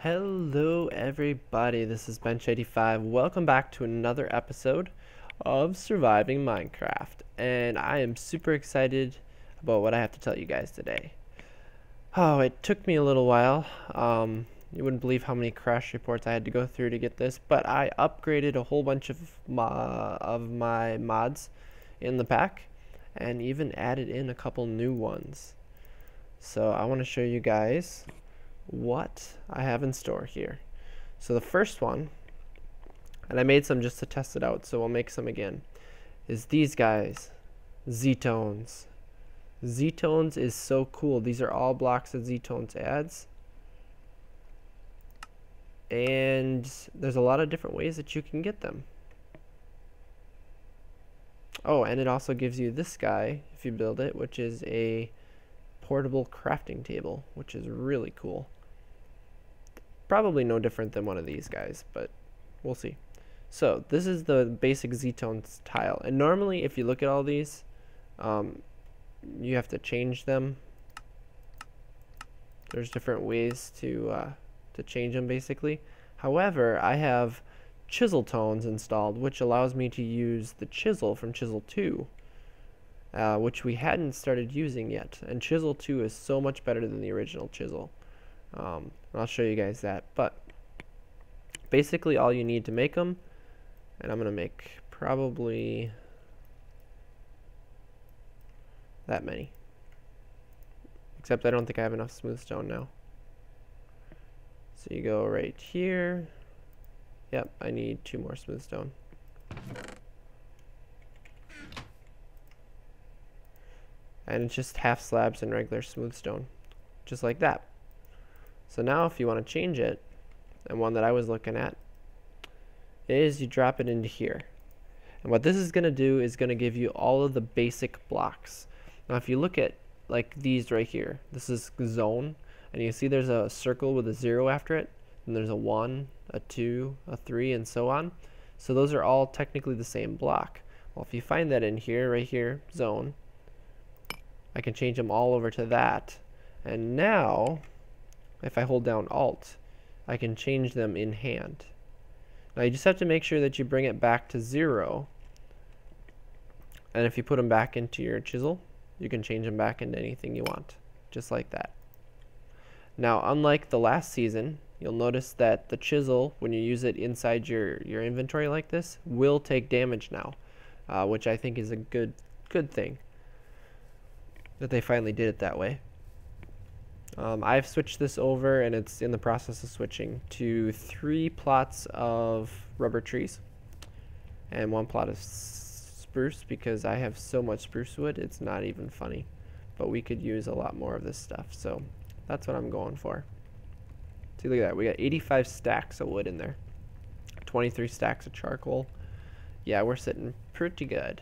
Hello everybody, this is Bench85. Welcome back to another episode of Surviving Minecraft. And I am super excited about what I have to tell you guys today. Oh, it took me a little while. You wouldn't believe how many crash reports I had to go through to get this, but I upgraded a whole bunch of my mods in the pack and even added in a couple new ones. So I want to show you guys what I have in store here. So the first one, and I made some just to test it out, so we'll make some again, is these guys, Ztones. Ztones is so cool. These are all blocks that Ztones adds, and there's a lot of different ways that you can get them. Oh, and it also gives you this guy if you build it, which is a portable crafting table, which is really cool. Probably no different than one of these guys, but we'll see. So this is the basic Ztones tile, and normally if you look at all these, you have to change them. There's different ways to change them basically. However, I have chisel tones installed, which allows me to use the chisel from Chisel 2. Which we hadn't started using yet, and Chisel 2 is so much better than the original Chisel. I'll show you guys that, but basically all you need to make them, and I'm going to make probably that many, except I don't think I have enough smooth stone now. So you go right here. Yep, I need 2 more smooth stone. And it's just half slabs and regular smooth stone, just like that. So now if you want to change it, and one that I was looking at is you drop it into here, and what this is going to do is going to give you all of the basic blocks. Now if you look at like these right here, this is zone, and you see there's a circle with a 0 after it, and there's a 1, a 2, a 3, and so on. So those are all technically the same block. Well, if you find that in here, right here, zone, I can change them all over to that, and now if I hold down Alt, I can change them in hand. Now you just have to make sure that you bring it back to 0, and if you put them back into your chisel, you can change them back into anything you want, just like that. Now unlike the last season, you'll notice that the chisel, when you use it inside your inventory like this, will take damage now, which I think is a good thing that they finally did it that way. I've switched this over, and it's in the process of switching to 3 plots of rubber trees and 1 plot of spruce, because I have so much spruce wood it's not even funny, but we could use a lot more of this stuff, so that's what I'm going for. See, look at that, we got 85 stacks of wood in there, 23 stacks of charcoal. Yeah, we're sitting pretty good.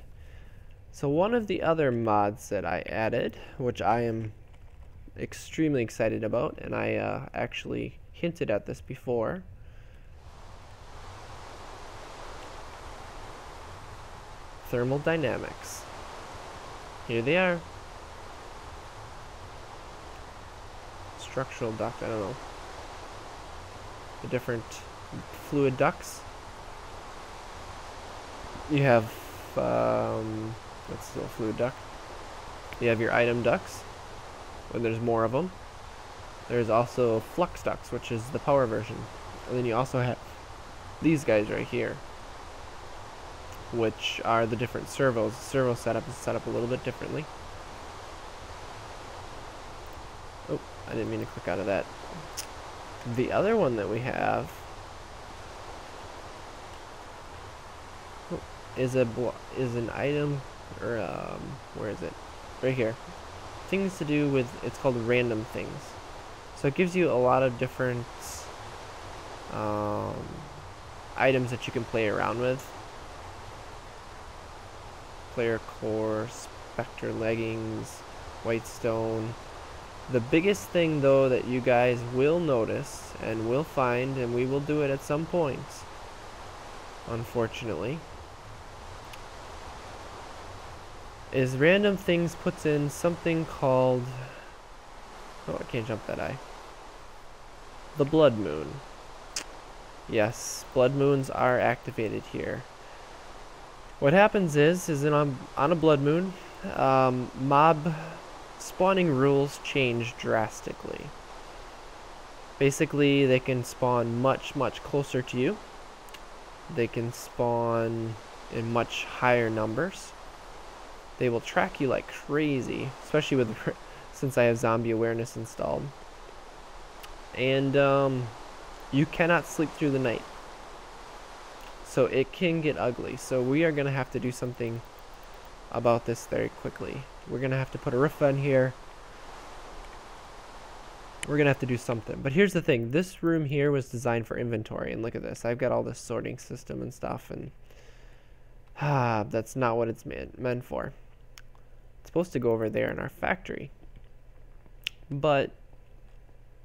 So one of the other mods that I added, which I am extremely excited about, and I actually hinted at this before, thermal dynamics. Here they are. Structural duct, I don't know. The different fluid ducts. You have that's still a fluid duct. You have your item ducts, when there's more of them. There's also flux ducts, which is the power version. And then you also have these guys right here, which are the different servos. The servo setup is set up a little bit differently. Oh, I didn't mean to click out of that. The other one that we have is an item, or where is it? Right here. Things to do with, it's called random things. So it gives you a lot of different items that you can play around with. Player core, spectre leggings, white stone. The biggest thing though that you guys will notice and will find, and we will do it at some point, unfortunately, is random things puts in something called, oh, I can't jump that eye. The blood moon. Yes, blood moons are activated here. What happens is on a blood moon, mob spawning rules change drastically. Basically, they can spawn much closer to you. They can spawn in much higher numbers. They will track you like crazy, especially with since I have zombie awareness installed. And you cannot sleep through the night. So it can get ugly. So we are going to have to do something about this very quickly. We're going to have to put a roof on here. We're going to have to do something. But here's the thing. This room here was designed for inventory. And look at this. I've got all this sorting system and stuff. And that's not what it's meant for. It's supposed to go over there in our factory. But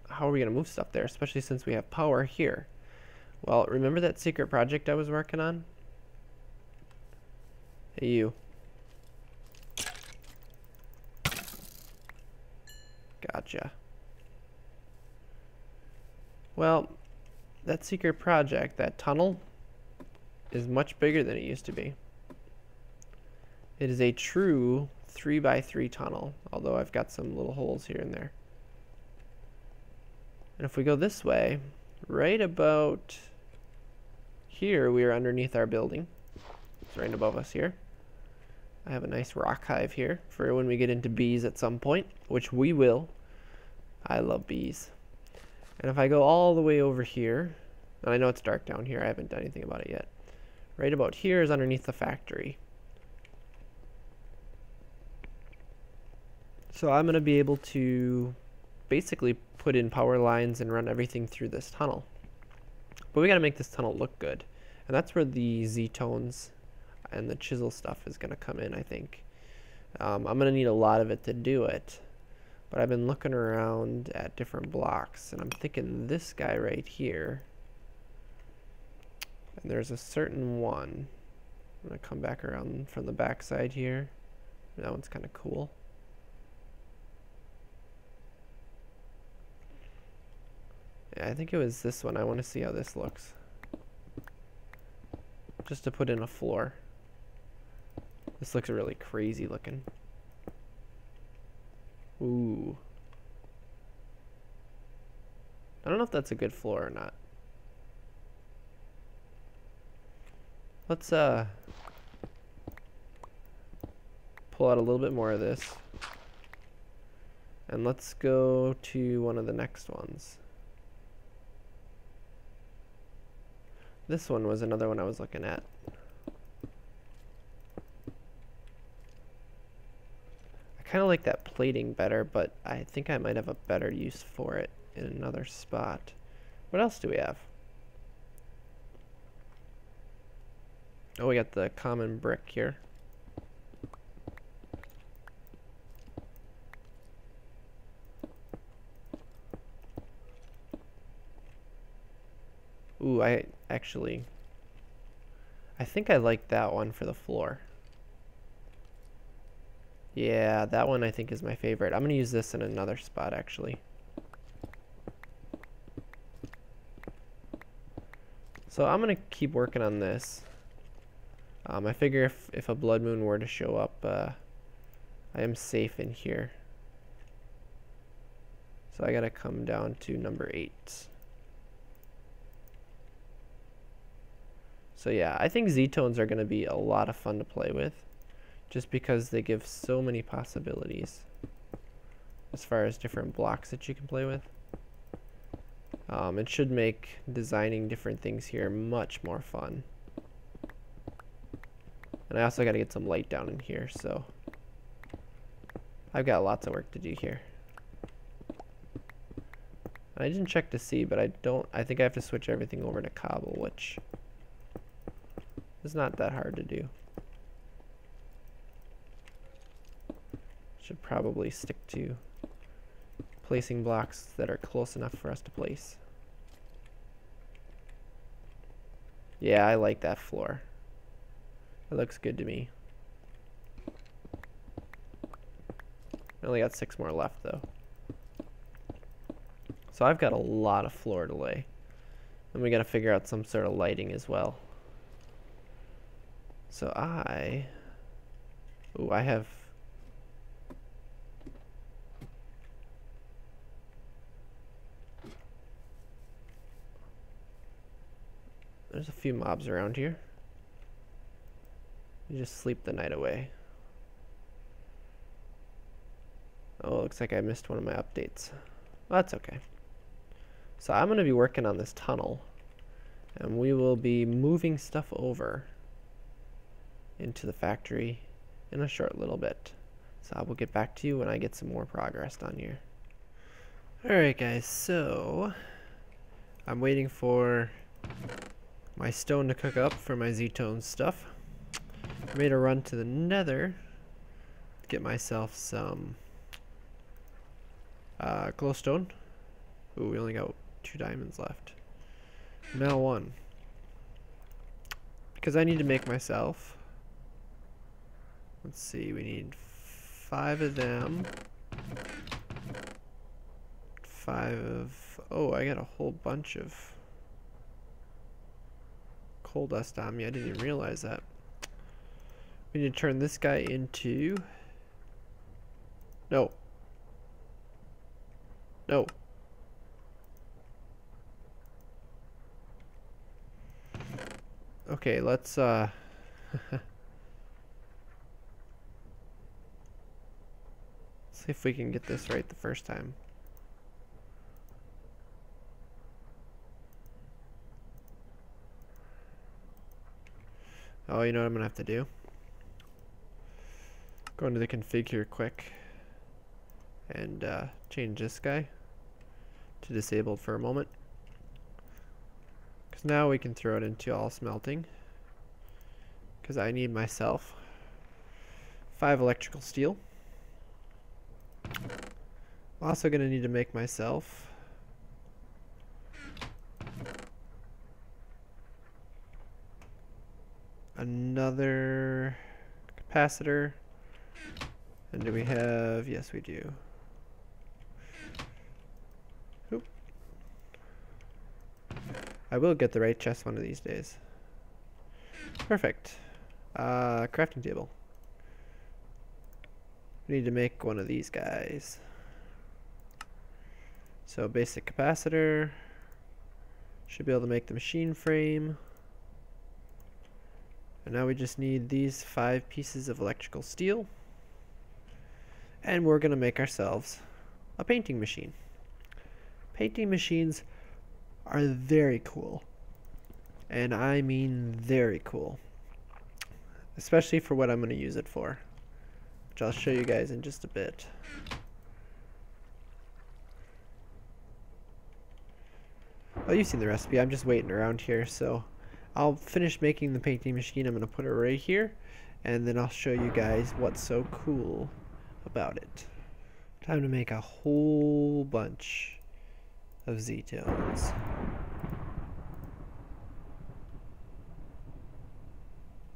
how are we going to move stuff there? Especially since we have power here. Well, remember that secret project I was working on? Hey, you. Gotcha. Well, that secret project, that tunnel, is much bigger than it used to be. It is a true 3x3 tunnel, although I've got some little holes here and there. And if we go this way, right about here, we are underneath our building. It's right above us here. I have a nice rock hive here for when we get into bees at some point, which we will. I love bees. And if I go all the way over here, and I know it's dark down here, I haven't done anything about it yet. Right about here is underneath the factory. So I'm going to be able to basically put in power lines and run everything through this tunnel. But we got to make this tunnel look good. And that's where the Ztones and the chisel stuff is going to come in, I think. I'm going to need a lot of it to do it. But I've been looking around at different blocks, and I'm thinking this guy right here. And there's a certain one. I'm going to come back around from the back side here. That one's kind of cool. Yeah, I think it was this one. I want to see how this looks. Just to put in a floor. This looks really crazy looking. Ooh. I don't know if that's a good floor or not. Let's pull out a little bit more of this. And let's go to one of the next ones. This one was another one I was looking at. I kind of like that plating better, but I think I might have a better use for it in another spot. What else do we have? Oh, we got the common brick here. Ooh, I think I like that one for the floor. Yeah, that one I think is my favorite. I'm going to use this in another spot, actually. So I'm going to keep working on this. I figure if a blood moon were to show up, I am safe in here. So I got to come down to number 8. So yeah, I think Ztones are going to be a lot of fun to play with, just because they give so many possibilities as far as different blocks that you can play with. It should make designing different things here much more fun. And I also got to get some light down in here, so I've got lots of work to do here. I didn't check to see, but I think I have to switch everything over to cobble, which is not that hard to do. Should probably stick to placing blocks that are close enough for us to place. Yeah, I like that floor. It looks good to me. I only got 6 more left though. So I've got a lot of floor to lay. And we got to figure out some sort of lighting as well. So I have there's a few mobs around here. You just sleep the night away. Oh, looks like I missed one of my updates. Well, that's okay. So I'm going to be working on this tunnel, and we will be moving stuff over into the factory in a short little bit. So I will get back to you when I get some more progress done here. Alright guys, so I'm waiting for my stone to cook up for my Ztones stuff. I made a run to the nether to get myself some glowstone. Ooh, we only got 2 diamonds left. Now 1. Because I need to make myself, let's see, we need 5 of them. 5 of, oh, I got a whole bunch of coal dust on me. I didn't even realize that. We need to turn this guy into, no. No. Okay, let's see if we can get this right the first time. Oh, you know what I'm gonna have to do? Go into the config here quick and change this guy to disabled for a moment. Because now we can throw it into all smelting. Because I need myself 5 electrical steel. I'm also going to need to make myself another capacitor. And do we have, yes we do. Oop. I will get the right chest one of these days. Perfect. Crafting table. We need to make one of these guys. So basic capacitor. Should be able to make the machine frame. And now we just need these 5 pieces of electrical steel. And we're going to make ourselves a painting machine. Painting machines are very cool. And I mean very cool. Especially for what I'm going to use it for. Which I'll show you guys in just a bit. Oh, you've seen the recipe. I'm just waiting around here. So I'll finish making the painting machine. I'm going to put it right here. And then I'll show you guys what's so cool about it. Time to make a whole bunch of Ztones.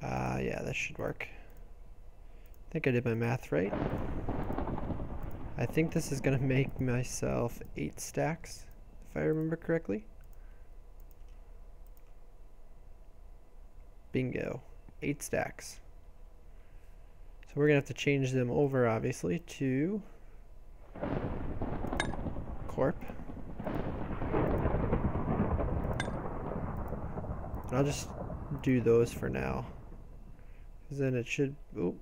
Yeah, that should work. I think I did my math right. I think this is gonna make myself 8 stacks, if I remember correctly. Bingo, 8 stacks. So we're gonna have to change them over, obviously, to Corp. And I'll just do those for now. Because then it should, oh,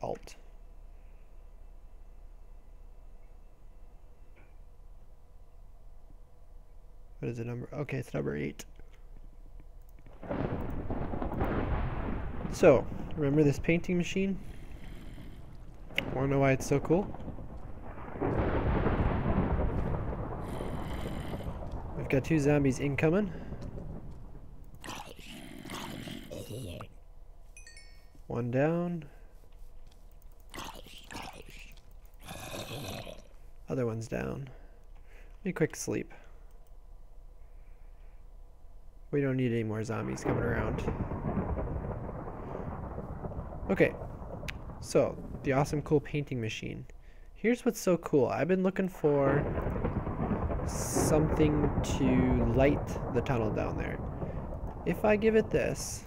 Alt. What is the number? Okay, it's number 8. So, remember this painting machine? Wanna know why it's so cool? We've got 2 zombies incoming. One down. Other one's down. Be a quick sleep. We don't need any more zombies coming around. Okay, so the awesome cool painting machine. Here's what's so cool. I've been looking for something to light the tunnel down there. If I give it this,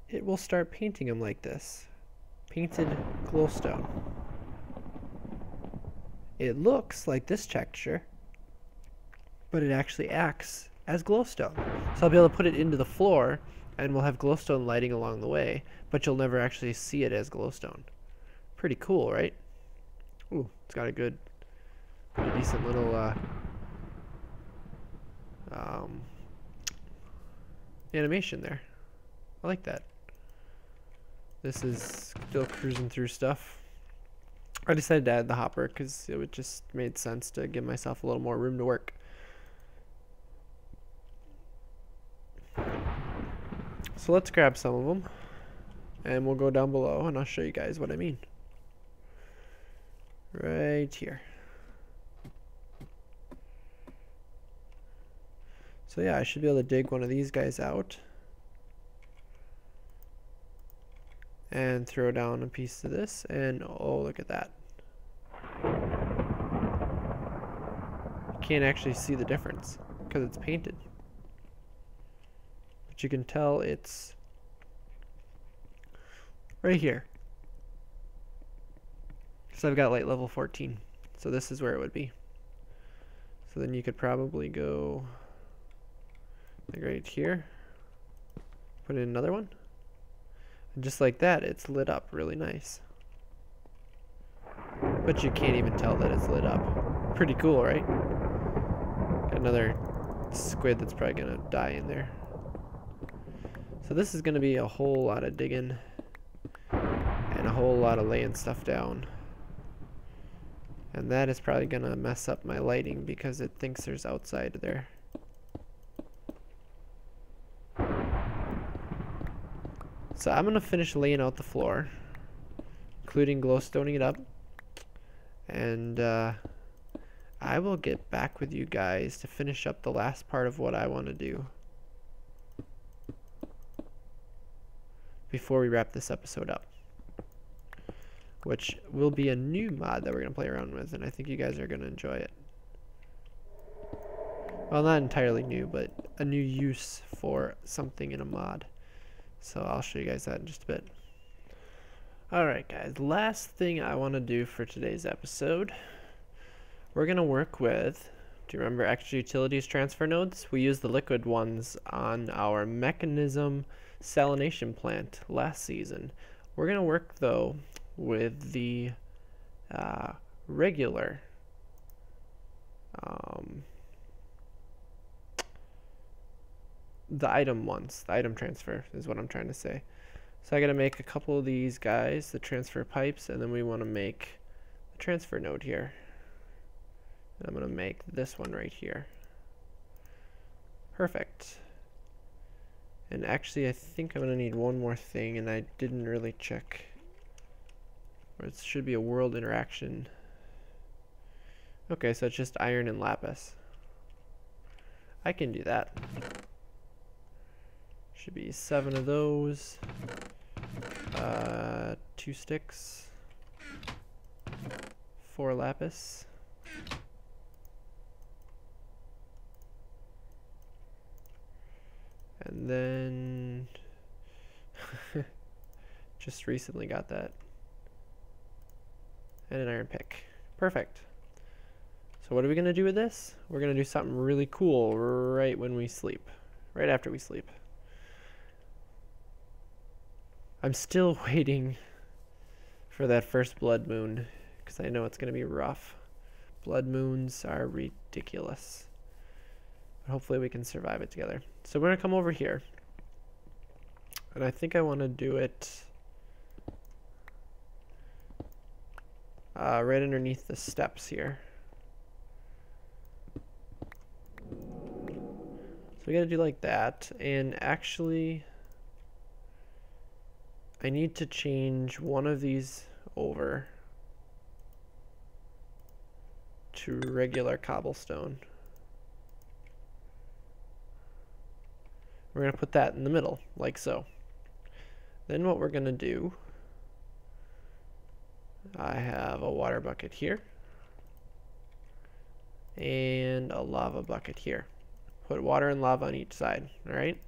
it will start painting them like this. Painted glowstone. It looks like this texture, but it actually acts as glowstone. So I'll be able to put it into the floor, and we'll have glowstone lighting along the way, but you'll never actually see it as glowstone. Pretty cool, right? Ooh, it's got a good, pretty decent little animation there. I like that. This is still cruising through stuff. I decided to add the hopper because it just made sense to give myself a little more room to work. So let's grab some of them, and we'll go down below, and I'll show you guys what I mean. Right here. So yeah, I should be able to dig one of these guys out and throw down a piece of this, and oh, look at that. You can't actually see the difference because it's painted. But you can tell it's right here. So I've got light level 14. So this is where it would be. So then you could probably go like right here. Put in another one. And just like that, it's lit up really nice. But you can't even tell that it's lit up. Pretty cool, right? Got another squid that's probably gonna die in there. So this is gonna be a whole lot of digging and a whole lot of laying stuff down. And that is probably gonna mess up my lighting because it thinks there's outside there. So I'm gonna finish laying out the floor, including glowstoning it up, and I will get back with you guys to finish up the last part of what I want to do before we wrap this episode up, which will be a new mod that we're going to play around with, and I think you guys are going to enjoy it. Well, not entirely new, but a new use for something in a mod. So I'll show you guys that in just a bit. Alright guys, last thing I want to do for today's episode, we're going to work with, do you remember extra utilities transfer nodes? We used the liquid ones on our mechanism salination plant last season. We're going to work though with the regular the item ones, the item transfer is what I'm trying to say. So I got to make a couple of these guys, the transfer pipes, and then we want to make the transfer node here. And I'm going to make this one right here. Perfect. And actually I think I'm going to need one more thing, and I didn't really check. It should be a world interaction. Okay, so it's just iron and lapis. I can do that. Should be 7 of those. 2 sticks. 4 lapis. And then just recently got that. And an iron pick. Perfect. So what are we going to do with this? We're going to do something really cool right when we sleep. Right after we sleep. I'm still waiting for that first blood moon because I know it's going to be rough. Blood moons are ridiculous. But hopefully we can survive it together. So we're going to come over here. And I think I want to do it right underneath the steps here. So we got to do like that. And actually, I need to change one of these over to regular cobblestone. We're going to put that in the middle, like so. Then what we're going to do, I have a water bucket here. and a lava bucket here. Put water and lava on each side, all right?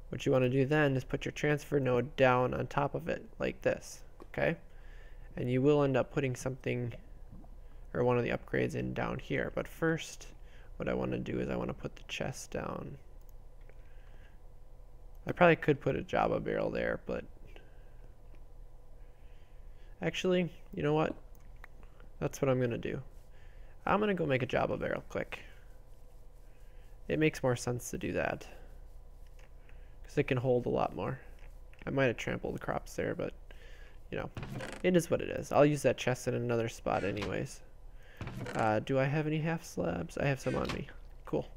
What you want to do then is put your transfer node down on top of it like this, okay? And you will end up putting something or one of the upgrades in down here. But first, what I want to do is I want to put the chest down. I probably could put a Java barrel there, but actually, you know what? That's what I'm going to do. I'm going to go make a Java barrel quick. It makes more sense to do that, because it can hold a lot more. I might have trampled the crops there, but you know, it is what it is. I'll use that chest in another spot anyways. Do I have any half slabs? I have some on me. Cool.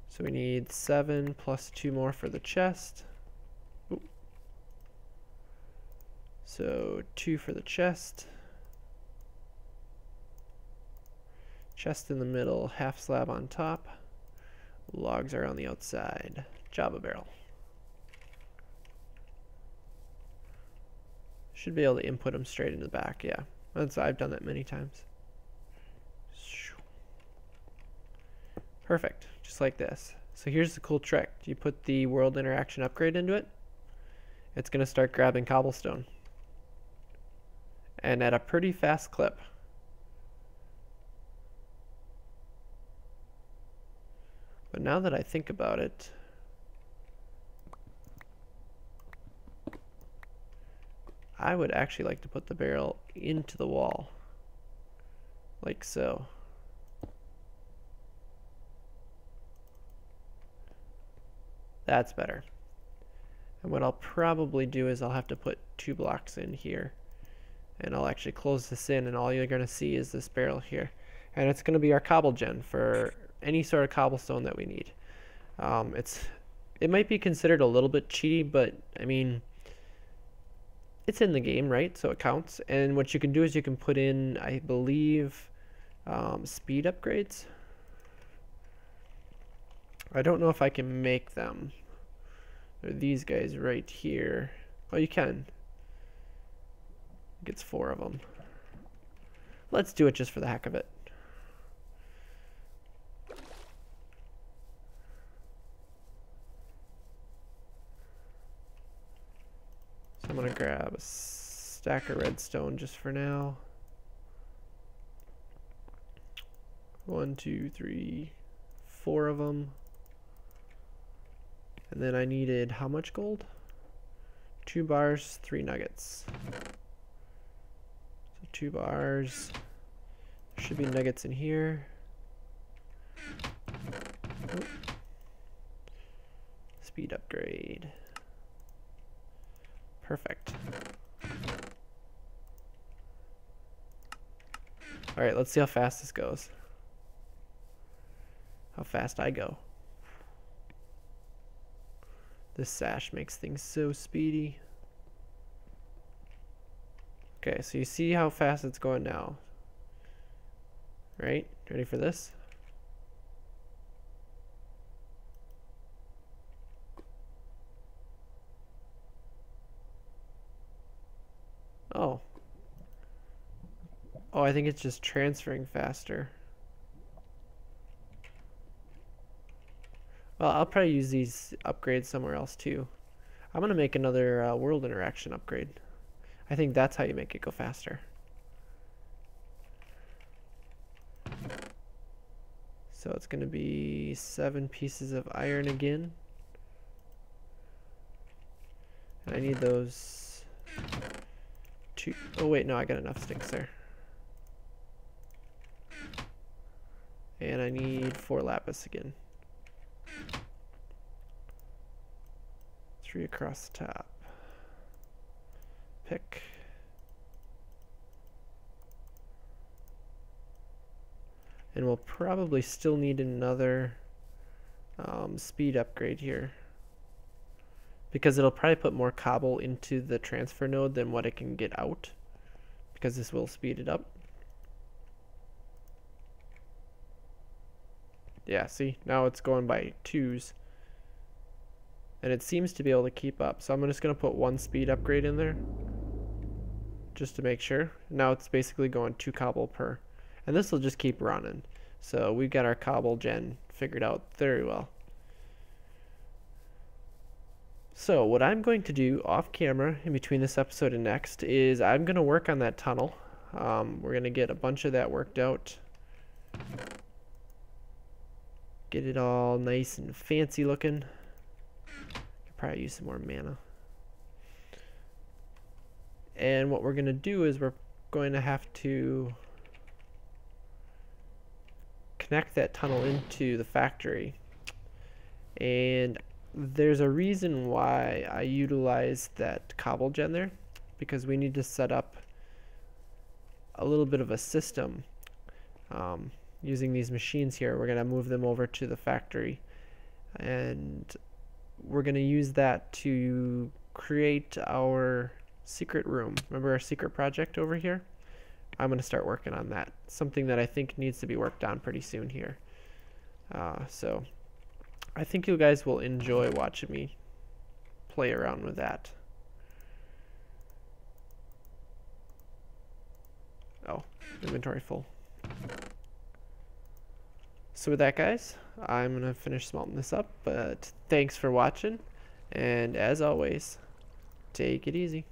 So we need 7 plus 2 more for the chest. Ooh. So 2 for the chest. Chest in the middle, half slab on top. Logs are on the outside. Java barrel. Should be able to input them straight in the back, yeah. I've done that many times. Perfect, just like this. So here's the cool trick. You put the world interaction upgrade into it, it's going to start grabbing cobblestone. And at a pretty fast clip. But now that I think about it, I would actually like to put the barrel into the wall, like so. That's better. And what I'll probably do is I'll have to put 2 blocks in here, and I'll actually close this in, and all you're going to see is this barrel here. And it's going to be our cobble gen for any sort of cobblestone that we need. It might be considered a little bit cheaty, but I mean, it's in the game, right? So it counts. And what you can do is you can put in, I believe, speed upgrades. I don't know if I can make them. They're these guys right here. Oh, you can. It gets 4 of them. Let's do it just for the heck of it. So I'm going to grab a stack of redstone just for now. 1, 2, 3, 4 of them. And then I needed how much gold? 2 bars, 3 nuggets. So 2 bars. There should be nuggets in here. Oh. Speed upgrade. Perfect. Alright, let's see how fast this goes. How fast I go. This sash makes things so speedy. Okay, so you see how fast it's going now. Right? Ready for this? Oh. Oh, I think it's just transferring faster. Well, I'll probably use these upgrades somewhere else too. I'm going to make another world interaction upgrade. I think that's how you make it go faster. So it's going to be 7 pieces of iron again. And I need those 2. Oh wait, no, I got enough sticks there. And I need 4 lapis again. 3 across the top. Pick. And we'll probably still need another speed upgrade here, because it'll probably put more cobble into the transfer node than what it can get out, because this will speed it up. Yeah, see, now it's going by 2s. And it seems to be able to keep up. So I'm just going to put 1 speed upgrade in there, just to make sure. Now it's basically going 2 cobble per. and this will just keep running. So we've got our cobble gen figured out very well. So what I'm going to do off camera in between this episode and next is I'm going to work on that tunnel. We're going to get a bunch of that worked out. Get it all nice and fancy looking. Could probably use some more mana. And what we're going to do is we're going to have to connect that tunnel into the factory. And there's a reason why I utilize that cobble gen there, because we need to set up a little bit of a system using these machines here. We're going to move them over to the factory, and we're going to use that to create our secret room. Remember our secret project over here? I'm going to start working on that. Something that I think needs to be worked on pretty soon here. So I think you guys will enjoy watching me play around with that. Oh, inventory full. So with that, guys, I'm going to finish smelting this up, but thanks for watching, and as always, take it easy.